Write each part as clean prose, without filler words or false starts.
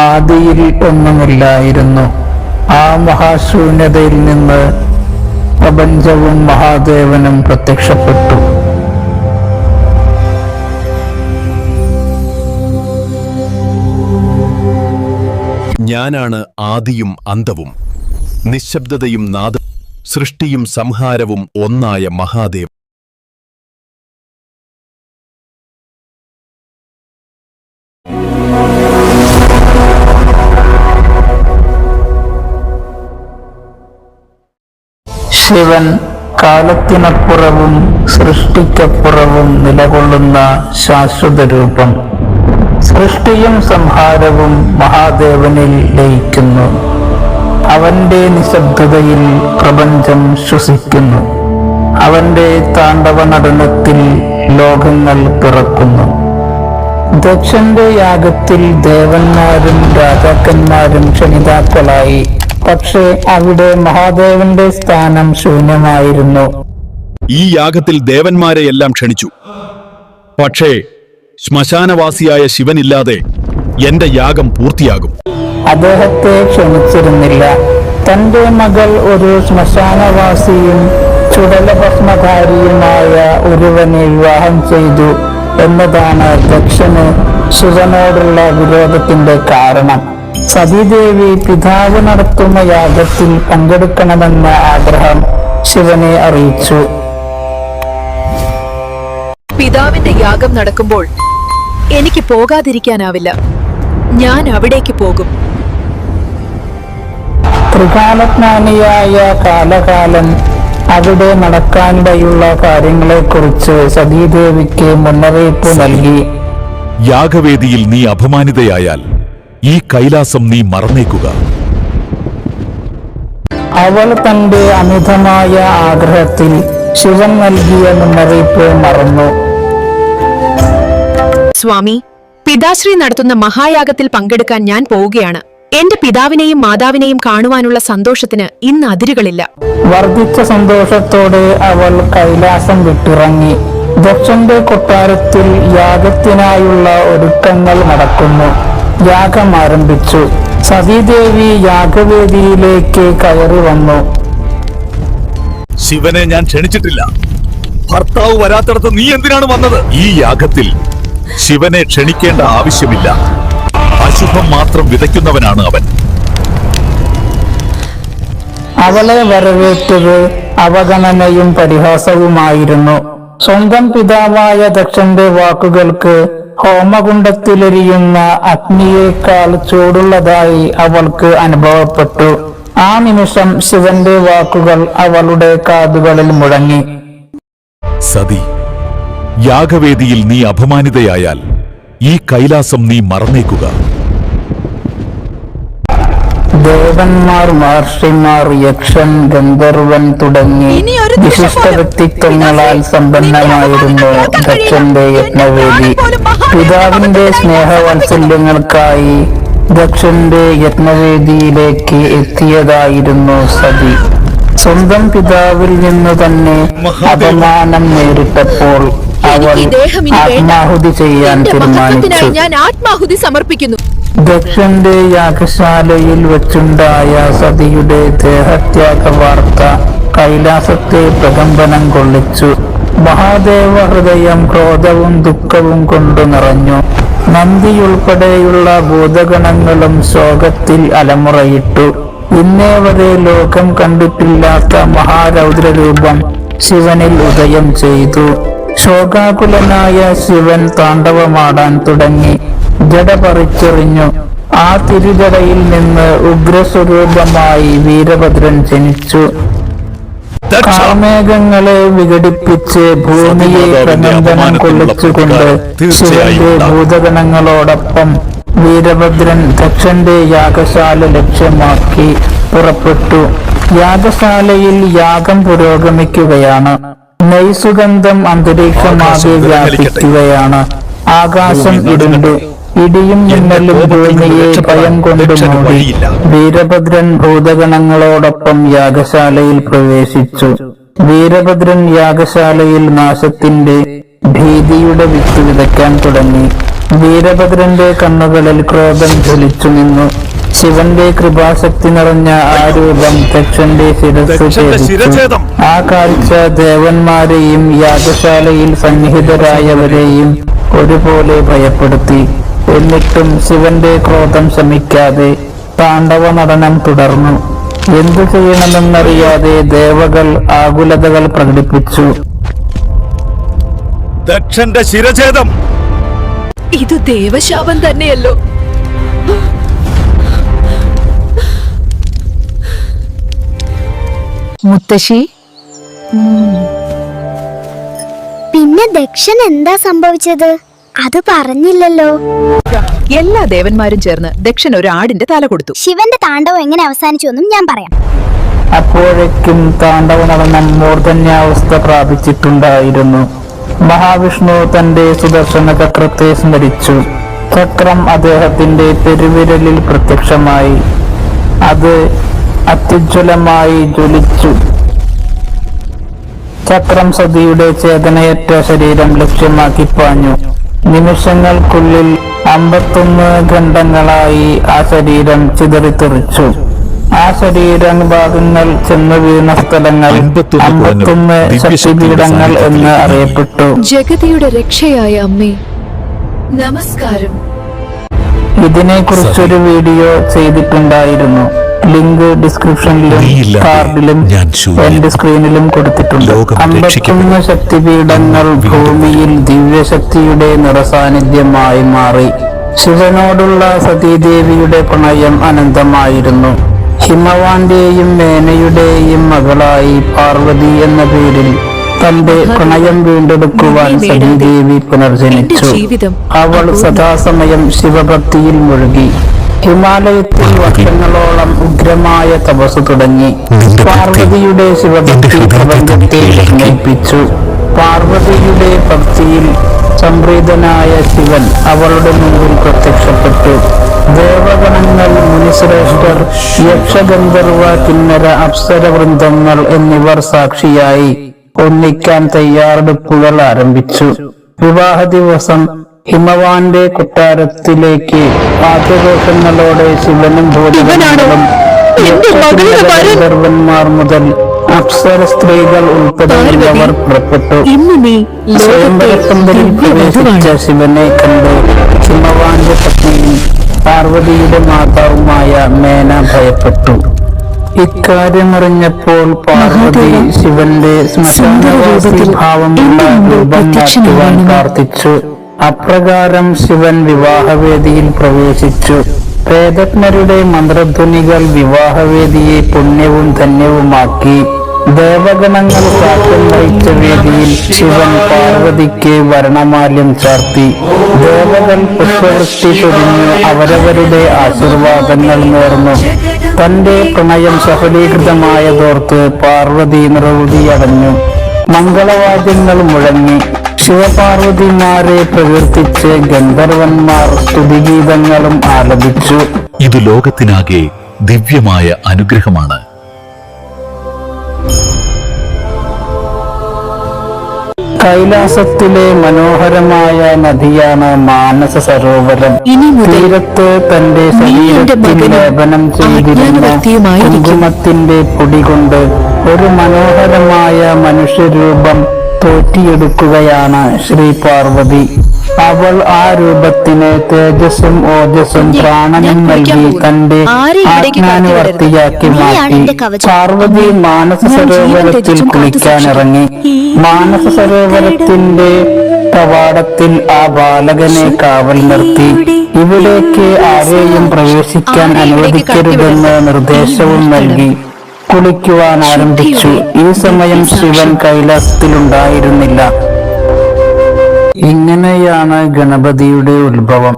ആദിയിൽ ഒന്നുമില്ലായിരുന്നു. ആ മഹാശൂന്യതയിൽ നിന്ന് പ്രപഞ്ചവും മഹാദേവനും പ്രത്യക്ഷപ്പെട്ടു. ഞാനാണ് ആദിയും അന്തവും, നിശബ്ദതയും നാദവും, സൃഷ്ടിയും സംഹാരവും ഒന്നായ മഹാദേവൻ. ശിവൻ കാലത്തിനപ്പുറവും സൃഷ്ടിക്കപ്പുറവും നിലകൊള്ളുന്ന ശാശ്വത രൂപം. സൃഷ്ടിയും സംഹാരവും മഹാദേവനിൽ ലയിക്കുന്നു. അവന്റെ നിശബ്ദതയിൽ പ്രപഞ്ചം ശ്വസിക്കുന്നു. അവന്റെ താണ്ഡവ നടനത്തിൽ ലോകങ്ങൾ പിറക്കുന്നു. ദക്ഷന്റെ യാഗത്തിൽ ദേവന്മാരും രാജാക്കന്മാരും ക്ഷണിതാക്കളായി. പക്ഷേ അവിടെ മഹാദേവന്റെ സ്ഥാനം ശൂന്യമായിരുന്നു. ഈ യാഗത്തിൽ ദേവന്മാരെയെല്ലാം ക്ഷണിച്ചു. പക്ഷേ ശ്മശാനവാസിയായ ശിവനില്ലാതെ എന്റെ യാഗം പൂർത്തിയാകും. അദ്ദേഹത്തെ ക്ഷണിച്ചിരുന്നില്ല. തന്റെ മകൾ ഒരു ശ്മശാനവാസിയും ചുടലഭസ്മധാരിയുമായ ഒരുവനെ വിവാഹം ചെയ്തു എന്നതാണ് ദക്ഷന് ശിവനോടുള്ള വിരോധത്തിന്റെ കാരണം. സതീദേവി പിതാവ് നടത്തുന്ന യാഗത്തിൽ പങ്കെടുക്കണമെന്ന ആഗ്രഹം ശിവനെ അറിയിച്ചു. പിതാവിന്റെ യാഗം നടക്കുമ്പോൾ എനിക്ക് പോകാതിരിക്കാനാവില്ല. ഞാൻ അവിടേക്ക് പോകും. ത്രികാലജ്ഞാനിയായ കാലകാലൻ അവിടെ നടക്കാനിടയുള്ള കാര്യങ്ങളെക്കുറിച്ച് സതീദേവിക്ക് മുന്നറിയിപ്പ് നൽകി. യാഗവേദിയിൽ നീ അപമാനിതയായാൽ ഈ കൈലാസം നീ മറന്നേക്കുക. അവൾ തന്റെ അമിതമായ ആഗ്രഹത്തിൽ ശിവൻ നൽകിയ മുന്നറിയിപ്പ് മറന്നു. സ്വാമി, പിതാശ്രീ നടത്തുന്ന മഹായാഗത്തിൽ പങ്കെടുക്കാൻ ഞാൻ പോവുകയാണ്. എന്റെ പിതാവിനെയും മാതാവിനെയും കാണുവാനുള്ള സന്തോഷത്തിന് ഇന്ന് അതിരുകളില്ല. വർദ്ധിച്ച സന്തോഷത്തോടെ അവൾ കൈലാസം വിട്ടിറങ്ങി. ദക്ഷന്റെ കൊട്ടാരത്തിൽ യാഗത്തിനായുള്ള ഒരുക്കങ്ങൾ നടക്കുന്നു. യാഗം ആരംഭിച്ചു. സതീദേവി യാഗവേദിയിലേക്ക് കയറി വന്നു. ശിവനെ ഞാൻ ക്ഷണിച്ചിട്ടില്ല. ഭർത്താവ് വരാത്തിടത്ത് നീ എന്തിനാണ് വന്നത്? ഈ യാഗത്തിൽ ശിവനെ ക്ഷണിക്കേണ്ട ആവശ്യമില്ല. അശുഭം മാത്രം വിതയ്ക്കുന്നവനാണ് അവൻ. അവളെ വരവേറ്റത് അവഗണനയും പരിഹാസവുമായിരുന്നു. സ്വന്തം പിതാവായ ദക്ഷന്റെ വാക്കുകൾക്ക് ഹോമകുണ്ഡത്തിലെരിയുന്ന അഗ്നിയേക്കാൾ ചൂടുള്ളതായി അവൾക്ക് അനുഭവപ്പെട്ടു. ആ നിമിഷം ശിവന്റെ വാക്കുകൾ അവളുടെ കാതുകളിൽ മുഴങ്ങി. സതി, യാഗവേദിയിൽ നീ അപമാനിതയായാൽ ഈ കൈലാസം നീ മറന്നേക്കുക. ദേവന്മാർ, മഹർഷിമാർ, യക്ഷൻ, ഗന്ധർവൻ തുടങ്ങി വിശിഷ്ട വ്യക്തിത്വങ്ങളാൽ സമ്പന്നമായിരുന്നു ദക്ഷന്റെ യജ്ഞവേദി. പിതാവിന്റെ സ്നേഹവാത്സല്യങ്ങൾക്കായി ദക്ഷന്റെ യജ്ഞവേദിയിലേക്ക് എത്തിയതായിരുന്നു സതി. സ്വന്തം പിതാവിൽ നിന്ന് തന്നെ അപമാനം നേരിട്ടപ്പോൾ അവൾ ആത്മാഹുതി ചെയ്യാൻ തീരുമാനിച്ചു. ഞാൻ ആത്മാഹുതി സമർപ്പിക്കുന്നു. ദക്ഷന്റെ യാഗശാലയിൽ വെച്ചുണ്ടായ സതിയുടെ ദേഹത്യാഗ വാർത്ത കൈലാസത്തെ പ്രകമ്പനം കൊള്ളിച്ചു. മഹാദേവ ഹൃദയം ക്രോധവും ദുഃഖവും കൊണ്ടു നിറഞ്ഞു. നന്ദിയുൾപ്പെടെയുള്ള ഭൂതഗണങ്ങളും ശോകത്തിൽ അലമുറയിട്ടു. ഇന്നേ വരെ ലോകം കണ്ടിട്ടില്ലാത്ത മഹാരൗദ്രരൂപം ശിവനിൽ ഉദയം ചെയ്തു. ശോകാകുലനായ ശിവൻ താണ്ഡവമാടാൻ തുടങ്ങി. ജട പറിച്ചെറിഞ്ഞു. ആ തിരുജടയിൽ നിന്ന് ഉഗ്രസ്വരൂപമായി വീരഭദ്രൻ ജനിച്ചു. കാർമേഘങ്ങളെ വിഘടിപ്പിച്ച് ഭൂമിയെ പ്രകമ്പനം കൊള്ളിച്ചുകൊണ്ട് ശിവന്റെ ഭൂതഗണങ്ങളോടൊപ്പം വീരഭദ്രൻ ദക്ഷന്റെ യാഗശാല ലക്ഷ്യമാക്കി പുറപ്പെട്ടു. യാഗശാലയിൽ യാഗം പുരോഗമിക്കുകയാണ്. നൈസുഗന്ധം അന്തരീക്ഷമാകെ വ്യാപിക്കുകയാണ്. ആകാശം ഇരുണ്ടു. ഇടിയും മിന്നലും ഭൂമിയെ ഭയം കൊണ്ട് മൂടി. വീരഭദ്രൻ ഭൂതഗണങ്ങളോടൊപ്പം യാഗശാലയിൽ പ്രവേശിച്ചു. വീരഭദ്രൻ യാഗശാലയിൽ നാശത്തിന്റെ ഭീതിയുടെ വിത്ത് വിതയ്ക്കാൻ തുടങ്ങി. വീരഭദ്രന്റെ കണ്ണുകളിൽ ക്രോധം ജ്വലിച്ചു നിന്നു. ശിവന്റെ കൃപാശക്തി നിറഞ്ഞ ആ രൂപം ദക്ഷന്റെ ശിരസ് ഛേദിച്ചു. ആ കാഴ്ച ദേവന്മാരെയും യാഗശാലയിൽ സന്നിഹിതരായവരെയും ഒരുപോലെ ഭയപ്പെടുത്തി. എന്നിട്ടും ശിവന്റെ ക്രോധം ശമിക്കാതെ താണ്ഡവ നടനം തുടർന്നു. എന്തു ചെയ്യണമെന്നറിയാതെ ദേവകൾ ആകുലതകൾ പ്രകടിപ്പിച്ചു. ദക്ഷന്റെ ശിരഛേദം! ഇത് ദേവശാപം തന്നെയല്ലോ. മുത്തശ്ശി, പിന്നെ ദക്ഷൻ എന്താ സംഭവിച്ചത്? അത് പറഞ്ഞില്ലല്ലോ. എല്ലാ ദേവന്മാരും ചേർന്ന് ദക്ഷൻ ഒരു ആടിന്റെ തല കൊടുത്തു. ശിവന്റെ താണ്ഡവം എങ്ങനെ അവസാനിച്ചു എന്നും ഞാൻ പറയാം. അപ്പോഴേക്കും താണ്ഡവ നടനം മൂർധന്യാവസ്ഥ പ്രാപിച്ചിട്ടുണ്ടായിരുന്നു. മഹാവിഷ്ണു തന്റെ സുദർശന ചക്രത്തെ സ്മരിച്ചു. ചക്രം അദ്ദേഹത്തിന്റെ പെരുവിരലിൽ പ്രത്യക്ഷമായി. അത് അത്യുജ്വലമായി ജ്വലിച്ചു. ചക്രം സതിയുടെ ചേതനയറ്റ ശരീരം ലക്ഷ്യമാക്കി പാഞ്ഞു. നിമിഷങ്ങൾക്കുള്ളിൽ 51 ഖണ്ഡങ്ങളായി ആ ശരീരം ചിതറിത്തെറിച്ചു. ആ ശരീരഭാഗങ്ങൾ ചെന്നു വീണ സ്ഥലങ്ങൾ 51 ശക്തിപീഠങ്ങൾ എന്ന് അറിയപ്പെട്ടു. ജഗതിയുടെ രക്ഷയായ അമ്മേ, നമസ്കാരം. ഇതിനെക്കുറിച്ചൊരു വീഡിയോ ചെയ്തിട്ടുണ്ടായിരുന്നു. ലിങ്ക് ഡിസ്ക്രിപ്ഷനിലും കാർഡിലും എന്റെ സ്ക്രീനിലും കൊടുത്തിട്ടുണ്ട്. 51 ശക്തിപീഠങ്ങൾ ഭൂമിയിൽ ദിവ്യശക്തിയുടെ നിറസാന്നിധ്യമായി മാറി. ശിവനോടുള്ള സതീദേവിയുടെ പ്രണയം അനന്തമായിരുന്നു. ഹിമവാന്റെയും മേനയുടെയും മകളായി പാർവതി എന്ന പേരിൽ തന്റെ പ്രണയം വീണ്ടെടുക്കുവാൻ സതീദേവി പുനർജനിച്ചു. അവൾ സദാസമയം ശിവഭക്തിയിൽ മുഴുകി. ഹിമാലയത്തിൽ വർഷങ്ങളോളം ഉഗ്രമായ തപസ് തുടങ്ങി. പാർവതിയുടെ ശിവഭക്തി പ്രപഞ്ചത്തെ വിസ്മയിപ്പിച്ചു. പാർവതിയുടെ ഭക്തിയിൽ സംപ്രീതനായ ശിവൻ അവളുടെ മുമ്പിൽ പ്രത്യക്ഷപ്പെട്ടു. ദേവഗണങ്ങൾ, മുനിശ്രേഷ്ഠർ, യക്ഷഗന്ധർവ, കിന്നര, അപ്സര വൃന്ദങ്ങൾ എന്നിവർ സാക്ഷിയായി ഒന്നിക്കാൻ തയ്യാറെടുപ്പുകൾ ആരംഭിച്ചു. വിവാഹ ദിവസം ഹിമവാന്റെ കൊട്ടാരത്തിലേക്ക് വാദ്യഘോഷങ്ങളോടെ ശിവനും ഭൂതഗണങ്ങളും ഗന്ധർവന്മാർ മുതൽ അപ്സര സ്ത്രീകൾ ഉൾപ്പെടെയുള്ളവർ പുറപ്പെട്ടു. സ്വയംവരപ്പന്തലിൽ പ്രവേശിച്ച ശിവനെ കണ്ട് ഹിമവാന്റെ പത്നിയും പാർവതിയുടെ മാതാവുമായ മേന ഭയപ്പെട്ടു. ഇക്കാര്യമറിഞ്ഞപ്പോൾ പാർവതി ശിവന്റെ ശ്മശാനവാസി ഭാവമുള്ള രൂപം മാറ്റുവാൻ പ്രാർത്ഥിച്ചു. അപ്രകാരം ശിവൻ വിവാഹവേദിയിൽ പ്രവേശിച്ചു. വേദജ്ഞരുടെ മന്ത്രധ്വനികൾ വിവാഹവേദിയെ പുണ്യവും ധന്യവുമാക്കി. ദേവഗണങ്ങൾ സാക്ഷ്യം വഹിച്ച വേദിയിൽ ശിവൻ പാർവതിക്ക് വരണമാല്യം ചാർത്തി. ദേവകൾ പുഷ്പവൃഷ്ടി ചൊരിഞ്ഞു അവരവരുടെ ആശീർവാദങ്ങൾ നേർന്നു. തന്റെ പ്രണയം സഫലീകൃതമായതോർത്ത് പാർവതി നിറവുതിയടഞ്ഞു. മംഗളവാദ്യങ്ങൾ മുഴങ്ങി. ശിവപാർവതിമാരെ പ്രകീർത്തിച്ച് ഗന്ധർവന്മാർ സ്തുതിഗീതങ്ങളും ആലപിച്ചു. ഇത് ലോകത്തിനാകെ ദിവ്യമായ അനുഗ്രഹമാണ്. കൈലാസത്തിലെ മനോഹരമായ നദിയാണ് മാനസ സരോവരം. തീരത്ത് തന്റെ ശരീരത്തിൽ ലേപനം ചെയ്തിരുന്ന കുങ്കുമത്തിന്റെ പൊടി കൊണ്ട് ഒരു മനോഹരമായ മനുഷ്യരൂപം തോറ്റിയെടുക്കുകയാണ് ശ്രീ പാർവതി. അവൾ ആ രൂപത്തിന് തേജസ്സും ഓജസ്സും പ്രാണനും നൽകി തന്റെ ആജ്ഞാനുവർത്തിയാക്കി മാറ്റി. പാർവതി മാനസ സരോവരത്തിൽ കുളിക്കാനിറങ്ങി. മാനസ സരോവരത്തിന്റെ കവാടത്തിൽ ആ ബാലകനെ കാവൽ നിർത്തി. ഇവിടേക്ക് ആരെയും പ്രവേശിക്കാൻ അനുവദിക്കരുതെന്ന് നിർദ്ദേശവും നൽകി കുളിക്കുവാൻ ആരംഭിച്ചു. ഈ സമയം ശിവൻ കൈലാസത്തിലുണ്ടായിരുന്നില്ല. ഇങ്ങനെയാണ് ഗണപതിയുടെ ഉത്ഭവം.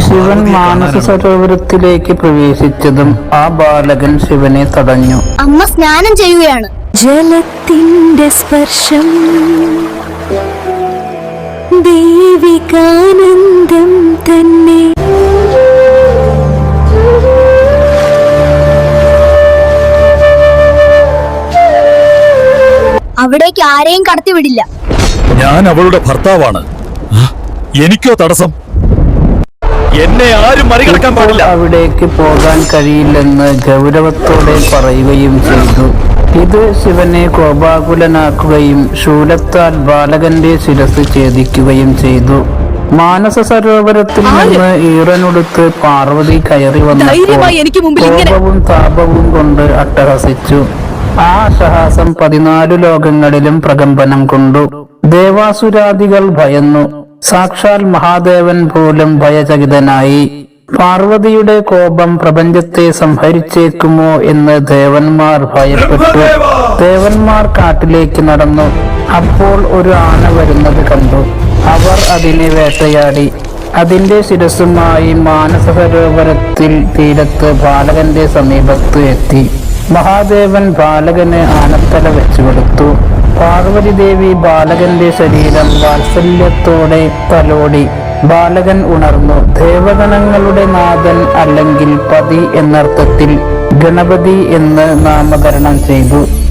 ശിവൻ മാനസ സരോവരത്തിലേക്ക് പ്രവേശിച്ചതും ആ ബാലകൻ ശിവനെ തടഞ്ഞു. അമ്മ സ്നാനം ചെയ്യുകയാണ്. ജലത്തിന്റെ സ്പർശം, ദൈവികാനന്ദം തന്നെ. അവിടേക്ക് ആരെയും കടത്തിവിടില്ല. ഞാൻ അവളുടെ ഭർത്താവാണ്. എനിക്കോ തടസ്സം? എന്നെ ആരും മറികടക്കാൻ ഇപ്പോൾ പാടില്ല. അവിടേക്ക് പോകാൻ കഴിയില്ലെന്ന് ഗൗരവത്തോടെ പറയുകയും ചെയ്തു. ഇത് ശിവനെ കോപാകുലനാക്കുകയും ശൂലത്താൽ ബാലകന്റെ ശിരസ് ഛേദിക്കുകയും ചെയ്തു. മാനസ സരോവരത്തിൽ നിന്ന് ഈറനുടുത്ത് പാർവതി കയറി ധൈര്യമായി എനിക്ക് മുമ്പിൽ വന്നപ്പോൾ ഇങ്ങനെ- കോപവും താപവും കൊണ്ട് അട്ടഹസിച്ചു. ആ അട്ടഹാസം 14 ലോകങ്ങളിലും പ്രകമ്പനം കൊണ്ടു. ദേവാസുരാദികൾ ഭയന്നു. സാക്ഷാൽ മഹാദേവൻ പോലും ഭയചകിതനായി. പാർവതിയുടെ കോപം പ്രപഞ്ചത്തെ സംഹരിച്ചേക്കുമോ എന്ന് ദേവന്മാർ ഭയപ്പെട്ടു. ദേവന്മാർ കാട്ടിലേക്ക് നടന്നു. അപ്പോൾ ഒരു ആന വരുന്നത് കണ്ടു. അവർ അതിനെ വേട്ടയാടി. അതിന്റെ ശിരസുമായി മാനസ സരോവരത്തിൽ തീരത്ത് ബാലകന്റെ സമീപത്ത് എത്തി. മഹാദേവൻ ബാലകന് ആനത്തല വെച്ചുകൊടുത്തു. പാർവതി ദേവി ബാലകന്റെ ശരീരം വാത്സല്യത്തോടെ തലോടി. ബാലകൻ ഉണർന്നു. ദേവഗണങ്ങളുടെ നാഥൻ അല്ലെങ്കിൽ പതി എന്നർത്ഥത്തിൽ ഗണപതി എന്ന് നാമകരണം ചെയ്തു.